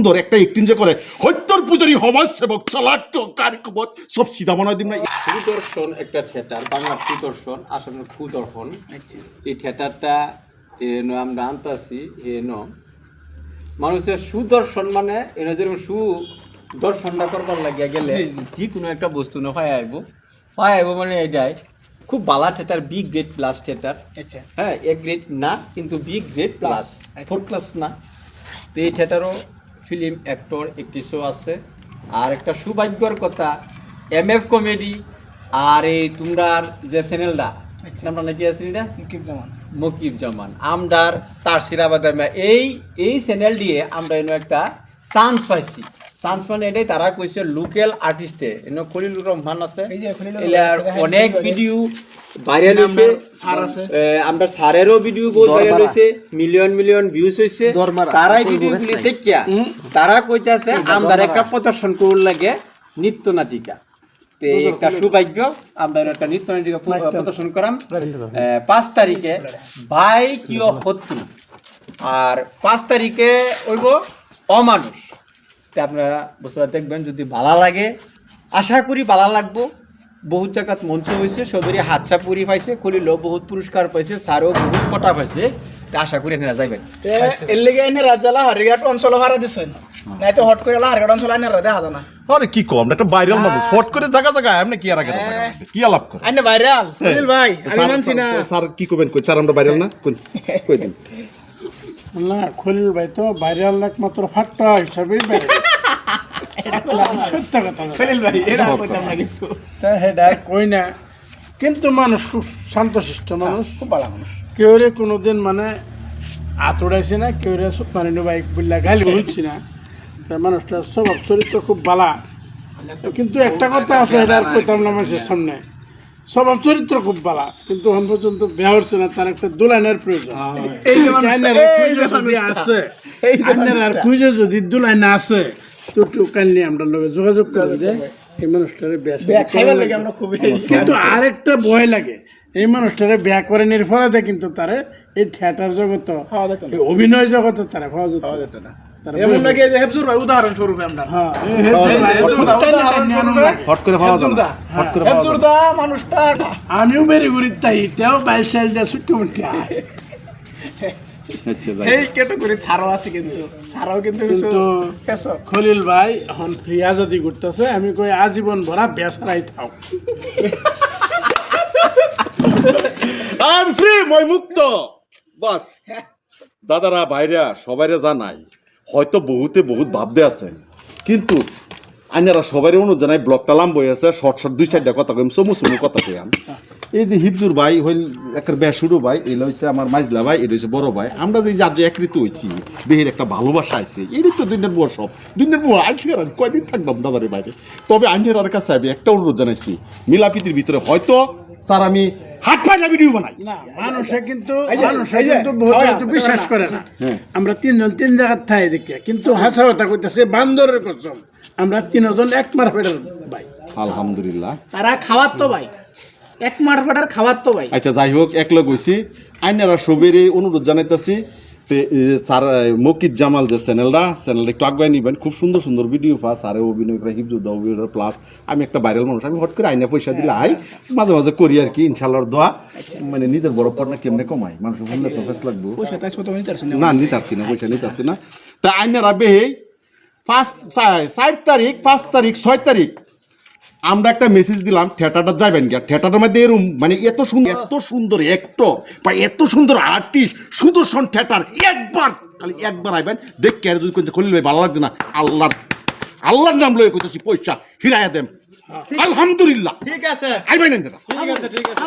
সুন্দর একটা একটিন যে করে হত্যর পূজারি সমাজ সেবক চালাক কারিকবত সব সিধা বানাই দিম না। সুদর্শন একটা থিয়েটার, বাংলা সুদর্শন, আসামের সুদর্শন। এই থিয়েটারটা আমরা আনতাছি মানুষের সুদর্শন মানে এনে যেরকম সুদর্শনটা করবার লাগিয়া গেলে যে কোনো একটা বস্তু না পাই আইব মানে এটাই খুব বালা theatre, B grade plus theatre. হ্যাঁ, এ গ্রেড না কিন্তু বি গ্রেড প্লাস, 4 ক্লাস না। তো এই থিয়েটারও ফিল্ম অ্যাক্টর একট্রেসও আছে। আর একটা সৌভাগ্যর কথা, MF কমেডি আর এই তোমরার যে চ্যানেলটা নামটা নাকি আছে এটা মকিব জামান আমরার তার সিরাবাদে এই চ্যানেল দিয়ে আমরা এনে একটা চান্স পাইছি। চান্স মানে এটাই তারা কইছে লোকাল আর্টিস্টে এনে খলিলুর রহমান আছে, এলার অনেক ভিডিও ভাইরাল হইছে, আমরা স্যারেরও ভিডিও বহুত ভাইরাল হইছে, মিলিয়ন মিলিয়ন ভিউজ হইছে। তারাই ভিডিওগুলি দেখিয়া তারা কইতাছে আমরা একটা প্রদর্শন করুন লাগে নৃত্য নাটিকা। তে একটা সৌভাগ্য আমরা একটা নৃত্য নাটিকা প্রদর্শন করাম 5 তারিখে ভাই কিয় শত্রু, আর 5 তারিখে হইব অমানুষ। তে আপনারা বুঝতে দেখবেন, যদি ভালো লাগে আশা করি ভালো লাগবো। বহুত জায়গাত মঞ্চ হয়েছে, সবেরই হাতছা পুরি পাইছে, খলিল বহুত পুরস্কার পাইছে, স্যারও বহুত পটা পাইছে। তা আশা করি এখানে যাইবেন। এর লেগে এনে রাজ্জালা হারিঘাট অঞ্চল ভাড়া দিছেন, নাই তো হট করে হারিঘাট অঞ্চল আইনে দেখা যায় না। আরে কি কম একটা ভাইরাল মানুষ ফট করে জায়গা জায়গা এমনি কি আর আগে কি আলাপ করে আইনে ভাইরাল খলিল ভাই, আমি মানছি না। স্যার কি কইবেন? কই স্যার আমরা ভাইরাল না, কই দিন না। খলিল ভাই তো ভাইরাল একমাত্র ফাট্টা হিসাবেই সত্য কথা খলিল ভাই এটা কইতাম না কিছু, তা হেডা কই না। কিন্তু মানুষ খুব শান্তশিষ্ট মানুষ, খুব ভালো মানুষ। কেউ রে কোনোদিন মানে আতড়াইছে না, কেউ রে মানে বাইক বললা গালি বলছি না। তা মানুষটার স্বভাব চরিত্র খুব বালা। কিন্তু একটা কথা আছে, এটা আর কইতাম না মানুষের সামনে, স্বভাব চরিত্র খুব বালা, কিন্তু এখন পর্যন্ত বিয়া হচ্ছে না। তার একটা দুলাইনের প্রয়োজন আছে, আর খুঁজে যদি দুলাইন আছে তো কাইন্ডলি আমরা লোকে যোগাযোগ করে যে এই মানুষটারে বিয়া খাইবার লাগে আমরা খুবই। কিন্তু আরেকটা ভয় লাগে, এই মানুষটারে বিয়া করে নির ফলাতে কিন্তু তারে এই থিয়েটার জগত, অভিনয় জগতে তারা খাওয়া যেত না। এমন লাগে যে হেফজুর ভাই উদাহরণ স্বরূপ আমরা, হ্যাঁ হট করে খাওয়া যায় না, হট করে হেফজুর দা মানুষটা আমিও বেরি ঘুরি তাই তেও 22 সাল দিয়ে ছুটি মুটি এই ক্যাটাগরি ছাড়ও আছে, কিন্তু ছাড়ও কিন্তু খলিল ভাই এখন ফ্রি আজাদি করতেছে। আমি কই আজীবন ভরা বেসারাই থাও, আই ফ্রি, মই মুক্ত। বাস দাদারা ভাইরা সবাইরে জানাই, হয়তো বহুতে বহুত ভাবতে আছেন, কিন্তু আইনারা সবাই অনুরোধ জানাই, ব্লগটা লাম্ব হয়েছে, শর্ট শর্ট 2-4টা কথা কইম, চমু কথা কইম। এই যে হিফজুর ভাই হইল একটা বেসুরু ভাই, এই হইছে আমার মাইজলা ভাই, এটা হইছে বড় ভাই। আমরা যে আজ একৃত হয়েছি, বেহের একটা ভালোবাসা আছে, এরই তো দিনের বুয়া সব দিনের বুয়া। আইনের আর কয়দিন থাকবাম দাদারের বাইরে। তবে আইনের আর কাছে আমি একটা অনুরোধ জানাইছি, মিলাপিতির ভিতরে হয়তো স্যার আমি হাত পাইলা ভিডিও বানাই না। মানুষে কিন্তু বহুত বিশ্বাস করে না। আমরা 3 জন 3 জায়গার থাই দেখি, কিন্তু হাসা কথা কইতেছে বান্দরের কসম, আমরা 3 জন এক মার ফেডার ভাই। আলহামদুলিল্লাহ, তারা খাওয়ার তো ভাই, এক মার ফেডার খাওয়ার তো ভাই। আচ্ছা যাই হোক, এক লগ হইছি। আইনারা সবেরই অনুরোধ জানাইতেছি, স্যার মকিব জামাল যে চ্যানেলটা একটু আগুয়াই নিবেন। খুব সুন্দর সুন্দর ভিডিও পাস, আরে অভিনয় করে হিফজুদ্দা অভিনয় প্লাস। আমি একটা ভাইরাল মানুষ, আমি হট করে আইনা পয়সা দিলে আই মাঝে মাঝে করি আর কি, ইনশাল্লাহর দোয়া। মানে নিজের বড় পড়না কেমনে কমাই, মানুষ বললে তো ফেস লাগবো না, নিতে পারছি না, পয়সা নিতে পারছি না। তা আইনারা বেহেই 4 তারিখ 5 তারিখ 6 তারিখ আমরা একটা মেসেজ দিলাম, থিয়েটারটা যাবেন গিয়া। থিয়েটারটার মধ্যে এরকম মানে এত সুন্দর অ্যাক্টর বা এত সুন্দর আর্টিস্ট, সুদর্শন থিয়েটার। খালি একবার আইবেন, দেখ কে যদি খলিল ভাই ভালো লাগছে না, আল্লাহর নাম লয়ে কইতেছি, পয়সা হিরাইয়া দেন। আলহামদুলিল্লাহ, ঠিক আছে, আইবেন। ঠিক আছে।